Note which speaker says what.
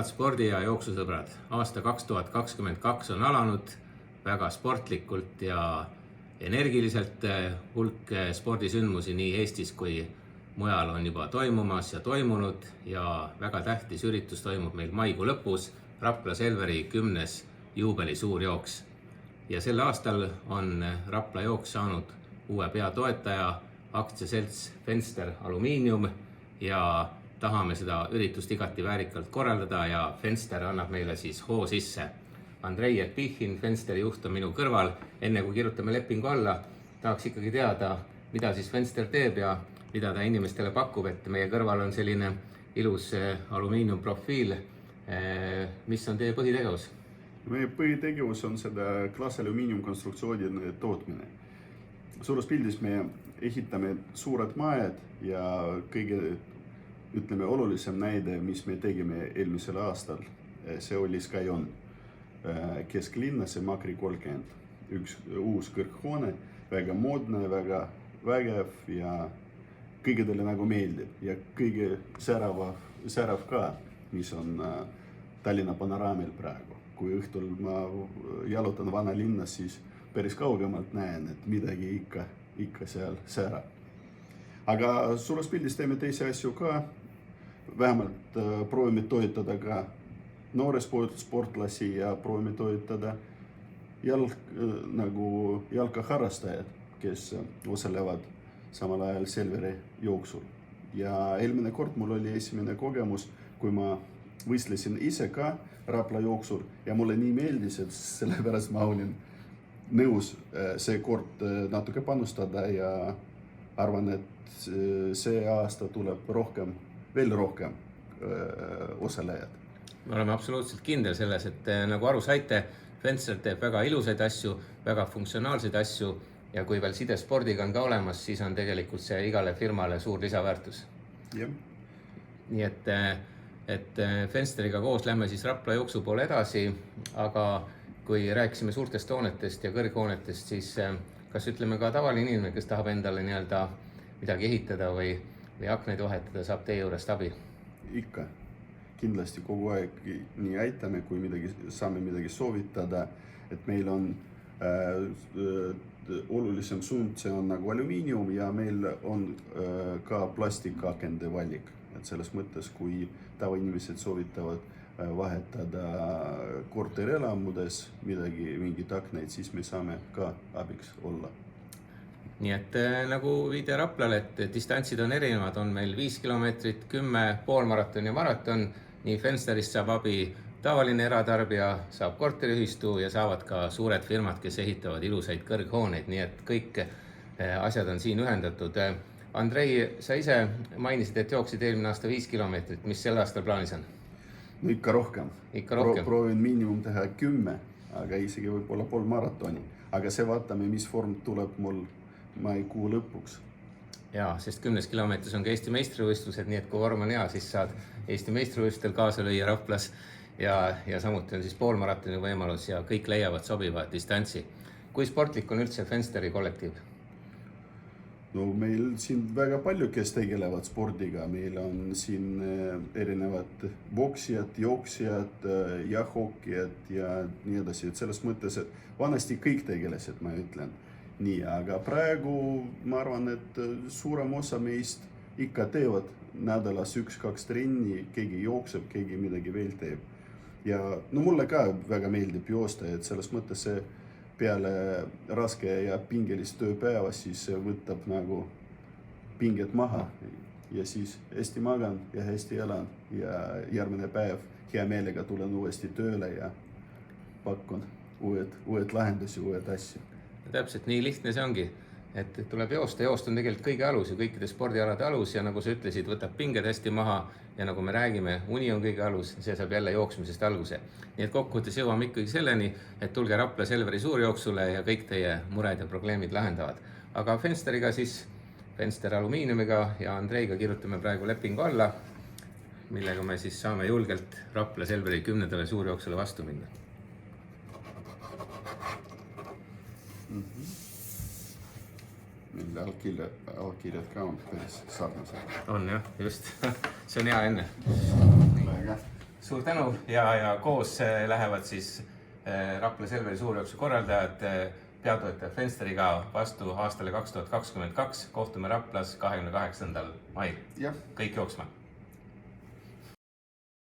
Speaker 1: Head spordi- ja jooksusõbrad, aasta 2022 on alanud väga sportlikult ja energiliselt. Hulk spordisündmusi nii Eestis kui mujal on juba toimumas ja toimunud ja väga tähtis üritus toimub meil maikuu lõpus, Rapla Selveri 10. juubeli suurjooks. Ja sel aastal on Rapla jooks saanud uue peatoetaja, aktsiaselts Fenster Alumiinium ja tahame seda üritust igati väärikalt korraldada ja Fenster annab meile siis hoo sisse. Andrei Etpihin, Fensteri juht on minu kõrval. Enne kui kirjutame lepingu alla, tahaks ikkagi teada, mida siis Fenster teeb ja mida ta inimestele pakub, et meie kõrval on selline ilus alumiiniumprofiil. Mis on teie põhitegevus?
Speaker 2: Meie põhitegevus on seda klaasalumiiniumkonstruktsioonide tootmine. Suures pildis me ehitame suured majad ja kõige olulisem näide, mis me tegime eelmisel aastal, see oli Skyon kesklinnas, Makri 30. Üks uus kõrghoone, väga moodne, väga vägev ja kõigedele nagu meeldib ja kõige särav ka, mis on Tallinna panoraamil praegu. Kui õhtul ma jalutan vanalinnas, siis päris kaugemalt näen, et midagi ikka seal särab. Aga suures pildis teeme teisi asju ka. Vähemalt proovime toetada ka noore sportlasi ja proovime toetada jalkaharrastajad, kes osalevad samal ajal Selveri jooksul. Ja eelmine kord mul oli esimene kogemus, kui ma võistlesin ise ka Rapla jooksul ja mulle nii meeldis, et sellepärast ma olin nõus see kord natuke panustada ja arvan, et see aasta tuleb veel rohkem osalejad.
Speaker 1: Me oleme absoluutselt kindel selles, et nagu aru saite, Fenster teeb väga ilusaid asju, väga funktsionaalseid asju ja kui veel side spordiga on ka olemas, siis on tegelikult see igale firmale suur lisaväärtus.
Speaker 2: Ja.
Speaker 1: Nii et Fensteriga koos lähme siis Rapla jooksu poole edasi, aga kui rääkisime suurtest hoonetest ja kõrghoonetest, siis kas ütleme ka tavaline inimene, kes tahab endale midagi ehitada või aknaid vahetada, saab teie juurest abi?
Speaker 2: Ikka. Kindlasti kogu aeg nii aitame, kui saame midagi soovitada, et meil on olulisem suund, see on nagu alumiinium ja meil on ka plastikakende valik. Et selles mõttes, kui tavainimesed soovitavad vahetada korterelamudes mingid aknaid, siis me saame ka abiks olla.
Speaker 1: Nii et nagu viide Raplale, et distantsid on erinevad, on meil 5 kilomeetrit, 10, poolmaraton ja maraton. Nii Fensterist saab abi tavaline eratarbija, saab korteriühistu ja saavad ka suured firmad, kes ehitavad ilusaid kõrghooneid. Nii et kõik asjad on siin ühendatud. Andrei, sa ise mainisid, et jooksid eelmine aasta 5 kilomeetrit. Mis sel aastal plaanis on?
Speaker 2: No ikka rohkem. Proovin miinimum teha 10, aga isegi võib-olla pool maratoni. Aga see vaatame, mis form tuleb mul maikuu lõpuks.
Speaker 1: Jaa, sest 10 kilomeetris on ka Eesti meistrivõistlused, nii et kui vorm on hea, siis saad Eesti meistrivõistlustel kaasa lüüa Raplas ja samuti on siis poolmaratoni võimalus ja kõik leiavad sobiva distantsi. Kui sportlik on üldse Fensteri kollektiiv?
Speaker 2: No meil siin väga palju, kes tegelevad spordiga. Meil on siin erinevad boksijad, jooksijad, jahhokkijad ja nii edasi. Et selles mõttes, et vanasti kõik tegelesid, ma ütlen. Nii, aga praegu ma arvan, et suurem osa meist ikka teevad nädalas 1-2 trenni, keegi jookseb, keegi midagi veel teeb. Ja mulle ka väga meeldib joosta, et selles mõttes see peale raske ja pingelist tööpäeva siis võtab nagu pinget maha ja siis hästi magan ja hästi elan ja järgmine päev hea meelega tulen uuesti tööle ja pakun uued lahendusi, uued asju.
Speaker 1: Täpselt nii lihtne see ongi, et tuleb joosta. Joost on tegelikult kõige alus ja kõikide spordialade alus ja nagu sa ütlesid, võtab pinged hästi maha ja nagu me räägime, uni on kõige alus, see saab jälle jooksmisest alguse. Nii et kokkuvõttes jõuame ikkagi selleni, et tulge Rapla Selveri suurjooksule ja kõik teie mured ja probleemid lahendavad. Aga Fensteriga siis, Fenster Alumiiniumiga ja Andreiga kirjutame praegu lepingu alla, millega me siis saame julgelt Rapla Selveri 10. suurjooksule vastu minna.
Speaker 2: Meil allkirjad ka on päris sarnased.
Speaker 1: On jah, just. See on hea enne.
Speaker 2: Väga.
Speaker 1: suur tänu ja koos lähevad siis Rapla Selveri suurjooksu korraldajad peatoetaja Fensteriga vastu aastale 2022. Kohtume Raplas 28. mail. Kõik jooksma!